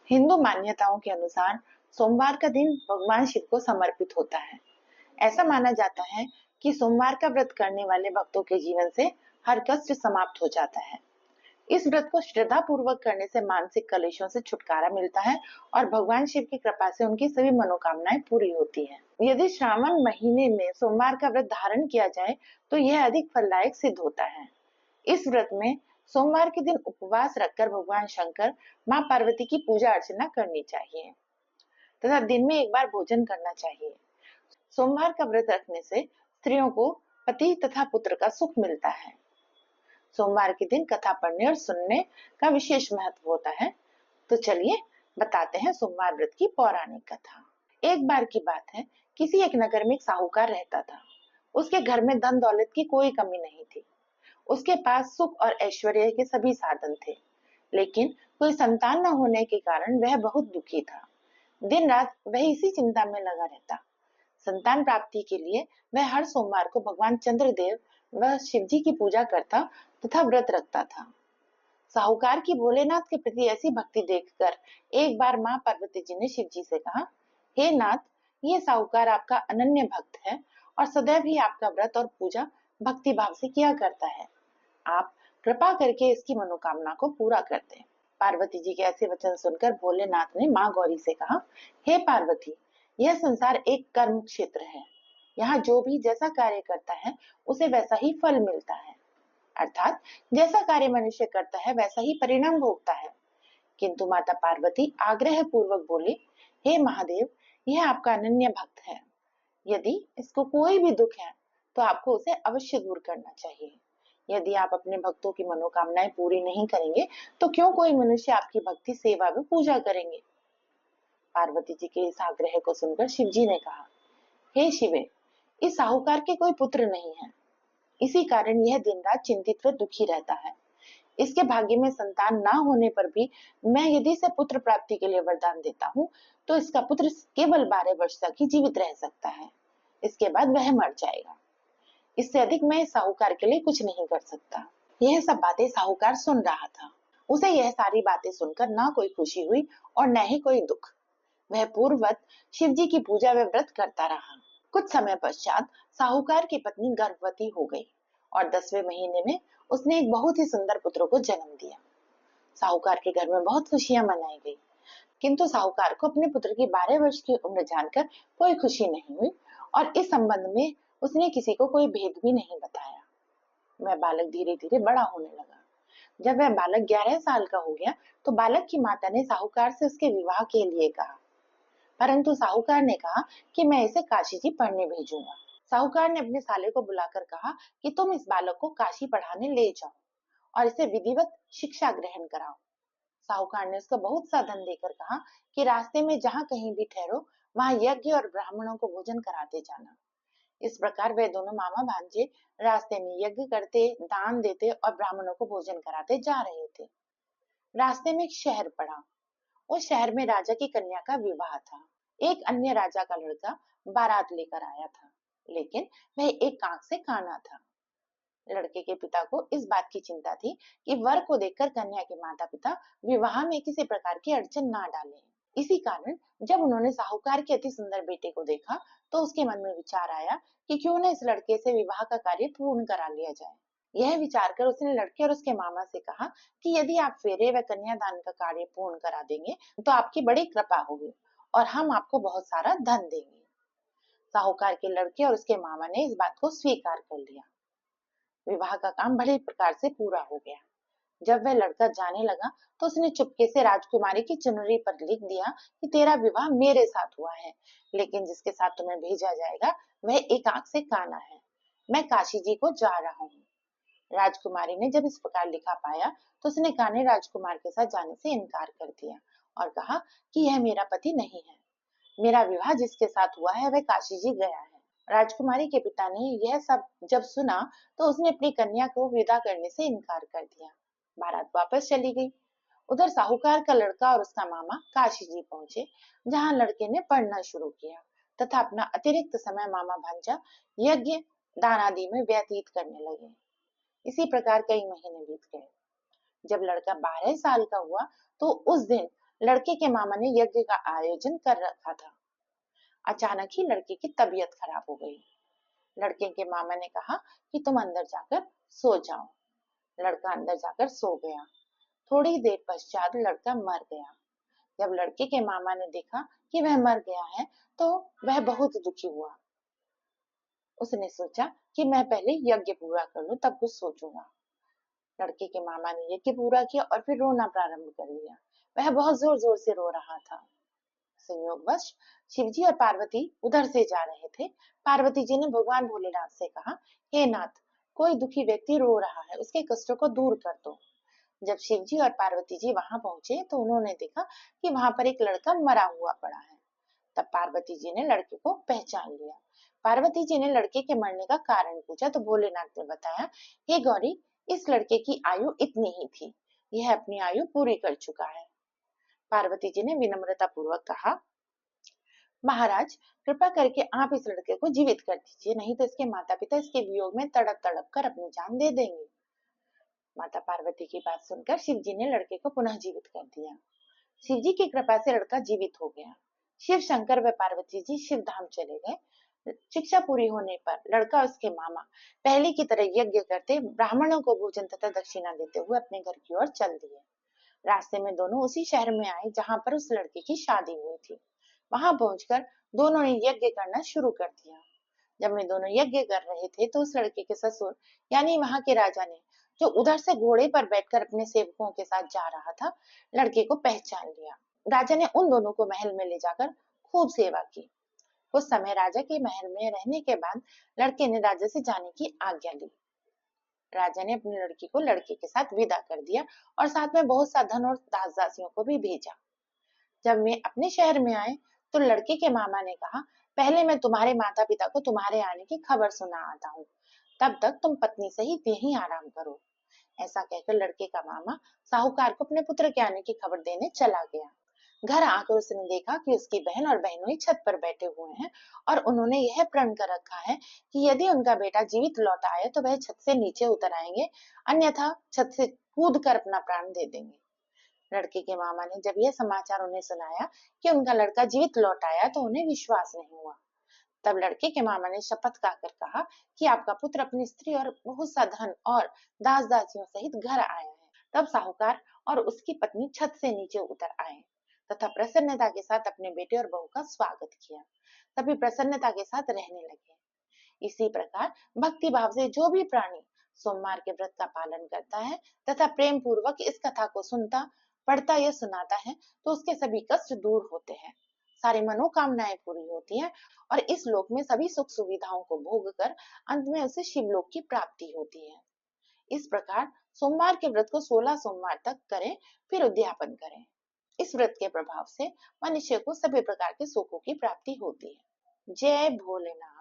हिंदू मान्यताओं के अनुसार सोमवार का दिन भगवान शिव को समर्पित होता है। ऐसा माना जाता है कि सोमवार का व्रत करने वाले भक्तों के जीवन से हर कष्ट समाप्त हो जाता है। इस व्रत को श्रद्धा पूर्वक करने से मानसिक कलेशों से छुटकारा मिलता है और भगवान शिव की कृपा से उनकी सभी मनोकामनाएं पूरी होती हैं। यदि श्रावण महीने में सोमवार का व्रत धारण किया जाए तो यह अधिक फलदायक सिद्ध होता है। इस व्रत में सोमवार के दिन उपवास रखकर भगवान शंकर, माँ पार्वती की पूजा अर्चना करनी चाहिए तथा दिन में एक बार भोजन करना चाहिए। सोमवार का व्रत रखने से स्त्रियों को पति तथा पुत्र का सुख मिलता है। सोमवार के दिन कथा पढ़ने और सुनने का विशेष महत्व होता है। तो चलिए बताते हैं सोमवार व्रत की पौराणिक कथा। एक बार की बात है, किसी एक नगर में एक साहूकार रहता था। उसके घर में धन दौलत की कोई कमी नहीं थी। उसके पास सुख और ऐश्वर्य के सभी साधन थे, लेकिन कोई संतान न होने के कारण वह बहुत दुखी था। दिन रात वह इसी चिंता में लगा रहता। संतान प्राप्ति के लिए वह हर सोमवार को भगवान चंद्रदेव व शिव जी की पूजा करता तथा व्रत रखता था। साहूकार की भोलेनाथ के प्रति ऐसी भक्ति देखकर एक बार माँ पार्वती जी ने शिव जी से कहा, हे नाथ, ये साहूकार आपका अनन्य भक्त है और सदैव ही आपका व्रत और पूजा भक्ति भाव से किया करता है। आप कृपा करके इसकी मनोकामना को पूरा कर दें। पार्वती जी के ऐसे वचन सुनकर भोलेनाथ ने माँ गौरी से कहा, हे पार्वती, यह संसार एक कर्म क्षेत्र है। यहाँ जो भी जैसा कार्य करता है उसे वैसा ही फल मिलता है। अर्थात जैसा कार्य मनुष्य करता है वैसा ही परिणाम भोगता है। किंतु माता पार्वती आग्रह पूर्वक बोली, हे महादेव, यह आपका अनन्य भक्त है। यदि इसको कोई भी दुख है तो आपको उसे अवश्य दूर करना चाहिए। यदि आप अपने भक्तों की मनोकामनाएं पूरी नहीं करेंगे तो क्यों कोई मनुष्य आपकी भक्ति सेवा व पूजा करेंगे। पार्वती जी के इस आग्रह को सुनकर शिव जी ने कहा, हे शिवे, इस साहूकार के कोई पुत्र नहीं है। इसी कारण यह दिन रात चिंतित व दुखी रहता है। इसके भाग्य में संतान ना होने पर भी मैं यदि इसे पुत्र प्राप्ति के लिए वरदान देता हूँ तो इसका पुत्र केवल 12 वर्ष तक ही जीवित रह सकता है। इसके बाद वह मर जाएगा। इससे अधिक मैं साहूकार के लिए कुछ नहीं कर सकता। यह सब बातें साहूकार सुन रहा था। उसे यह सारी बातें सुनकर ना कोई खुशी हुई और न ही कोई दुख। वह पूर्ववत शिव जी की पूजा व व्रत करता रहा। कुछ समय पश्चात साहूकार की पत्नी गर्भवती हो गई और 10वें महीने में उसने एक बहुत ही सुंदर पुत्र को जन्म दिया। साहूकार के घर में बहुत खुशियां मनाई गई, किंतु साहूकार को अपने पुत्र की 12 वर्ष की उम्र जानकर कोई खुशी नहीं हुई और इस संबंध में उसने किसी को कोई भेद भी नहीं बताया। वह बालक धीरे धीरे बड़ा होने लगा। जब वह बालक 11 साल का हो गया तो बालक की माता ने साहूकार से उसके विवाह के लिए कहा, परंतु साहूकार ने कहा कि मैं इसे काशी जी पढ़ने भेजूंगा। साहूकार ने अपने साले को बुलाकर कहा कि तुम इस बालक को काशी पढ़ाने ले जाओ और इसे विधिवत शिक्षा ग्रहण कराओ। साहूकार ने उसको बहुत सा धन देकर कहा कि रास्ते में जहाँ कहीं भी ठहरो वहां यज्ञ और ब्राह्मणों को भोजन कराते जाना। इस प्रकार वे दोनों मामा भांजे रास्ते में यज्ञ करते, दान देते और ब्राह्मणों को भोजन कराते जा रहे थे। रास्ते में एक शहर पड़ा। उस शहर में राजा की कन्या का विवाह था। एक अन्य राजा का लड़का बारात लेकर आया था, लेकिन वह एक आंख से काना था। लड़के के पिता को इस बात की चिंता थी कि वर को देखकर कन्या के माता पिता विवाह में किसी प्रकार की अड़चन ना डालें। इसी कारण जब उन्होंने साहूकार के अति सुंदर बेटे को देखा तो उसके मन में विचार आया कि क्यों न इस लड़के से विवाह का कार्य पूर्ण करा लिया जाए। यह विचार कर उसने लड़के और उसके मामा से कहा कि यदि आप फेरे व कन्यादान का कार्य पूर्ण करा देंगे तो आपकी बड़ी कृपा होगी और हम आपको बहुत सारा धन देंगे। साहूकार के लड़के और उसके मामा ने इस बात को स्वीकार कर लिया। विवाह का काम बड़े प्रकार से पूरा हो गया। जब वह लड़का जाने लगा तो उसने चुपके से राजकुमारी की चुनरी पर लिख दिया कि तेरा विवाह मेरे साथ हुआ है, लेकिन जिसके साथ तुम्हें भेजा जाएगा वह एक आंख से काना है। मैं काशी जी को जा रहा हूँ। राजकुमारी ने जब इस प्रकार लिखा पाया तो उसने काने राजकुमार के साथ जाने से इनकार कर दिया और कहा कि यह मेरा पति नहीं है। मेरा विवाह जिसके साथ हुआ है वह काशी जी गया है। राजकुमारी के पिता ने यह सब जब सुना तो उसने अपनी कन्या को विदा करने से इनकार कर दिया। बारात वापस चली गई। उधर साहूकार का लड़का और उसका मामा काशी जी पहुंचे, जहां लड़के ने पढ़ना शुरू किया तथा अपना अतिरिक्त समय मामा भांजा यज्ञ दान आदि में व्यतीत करने लगे। इसी प्रकार कई महीने बीत गए। जब लड़का 12 साल का हुआ तो उस दिन लड़के के मामा ने यज्ञ का आयोजन कर रखा था। अचानक ही लड़के की तबीयत खराब हो गई। लड़के के मामा ने कहा कि तुम अंदर जाकर सो जाओ। लड़का अंदर जाकर सो गया। थोड़ी देर पश्चात लड़का मर गया। जब लड़के के मामा ने देखा कि वह मर गया है, तो वह बहुत दुखी हुआ। उसने सोचा कि मैं पहले यज्ञ पूरा कर लूं, तब कुछ सोचूंगा। लड़के के मामा ने यज्ञ पूरा किया और फिर रोना प्रारंभ कर दिया। वह बहुत जोर जोर से रो रहा था। संयोगवश शिवजी और पार्वती उधर से जा रहे थे। पार्वती जी ने भगवान भोलेनाथ से कहा, हे नाथ, कोई दुखी व्यक्ति रो रहा है, उसके कष्टों को दूर कर दो। जब शिवजी और पार्वती जी वहां पहुंचे तो उन्होंने देखा कि वहां पर एक लड़का मरा हुआ पड़ा है। तब पार्वती जी ने लड़के को पहचान लिया। पार्वती जी ने लड़के के मरने का कारण पूछा तो भोलेनाथ ने बताया, हे गौरी, इस लड़के की आयु इतनी ही थी, यह अपनी आयु पूरी कर चुका है। पार्वती जी ने विनम्रता पूर्वक कहा, महाराज, कृपा करके आप इस लड़के को जीवित कर दीजिए, नहीं तो इसके माता पिता इसके वियोग में तड़प तड़प कर अपनी जान दे देंगे। माता पार्वती की बात सुनकर शिव जी ने लड़के को पुनः जीवित कर दिया। शिव जी की कृपा से लड़का जीवित हो गया। शिव शंकर व पार्वती जी शिव धाम चले गए। शिक्षा पूरी होने पर लड़का और उसके मामा पहले की तरह यज्ञ करते, ब्राह्मणों को भोजन तथा दक्षिणा देते हुए अपने घर की ओर चल दिए। रास्ते में दोनों उसी शहर में आए जहां पर उस लड़के की शादी हुई थी। वहां पहुंचकर दोनों ने यज्ञ करना शुरू कर दिया। जब वे दोनों यज्ञ कर रहे थे तो उस लड़के के ससुर यानी वहां के राजा ने, जो उधर से घोड़े पर बैठकर अपने सेवकों के साथ जा रहा था, लड़के को पहचान लिया। राजा ने उन दोनों को महल में ले जाकर खूब सेवा की। कुछ समय राजा के महल में रहने के बाद लड़के ने राजा से जाने की आज्ञा ली। राजा ने अपनी लड़की को लड़के के साथ विदा कर दिया और साथ में बहुत सा धन और दास दासियों को भी भेजा। जब वे अपने शहर में आए तो लड़के के मामा ने कहा, पहले मैं तुम्हारे माता पिता को तुम्हारे आने की खबर सुना आता हूँ, तब तक तुम पत्नी सहित यहीं आराम करो। ऐसा कहकर लड़के का मामा साहूकार को अपने पुत्र के आने की खबर देने चला गया। घर आकर उसने देखा कि उसकी बहन और बहनोई छत पर बैठे हुए हैं और उन्होंने यह प्रण कर रखा है कि यदि उनका बेटा जीवित लौट आए तो वह छत से नीचे उतर आएंगे, अन्यथा छत से कूद कर अपना प्राण दे देंगे। लड़के के मामा ने जब यह समाचार उन्हें सुनाया कि उनका लड़का जीवित लौट आया तो उन्हें विश्वास नहीं हुआ। तब लड़के के मामा ने शपथ खाकर कहा कि आपका पुत्र अपनी स्त्री और बहुत सा धन और दास दासियों सहित घर आया है। तब साहूकार और उसकी पत्नी छत से नीचे उतर आए तथा प्रसन्नता के साथ अपने बेटे और बहू का स्वागत किया। तभी प्रसन्नता के साथ रहने लगे। इसी प्रकार भक्ति भाव से जो भी प्राणी सोमवार के व्रत का पालन करता है तथा प्रेम पूर्वक इस कथा को सुनता, पढ़ता या सुनाता है तो उसके सभी कष्ट दूर होते हैं, सारी मनोकामनाएं पूरी होती हैं और इस लोक में सभी सुख सुविधाओं को भोग कर अंत में उसे शिवलोक की प्राप्ति होती है। इस प्रकार सोमवार के व्रत को 16 सोमवार तक करें, फिर उद्यापन करें। इस व्रत के प्रभाव से मनुष्य को सभी प्रकार के सुखों की प्राप्ति होती है। जय भोलेनाथ।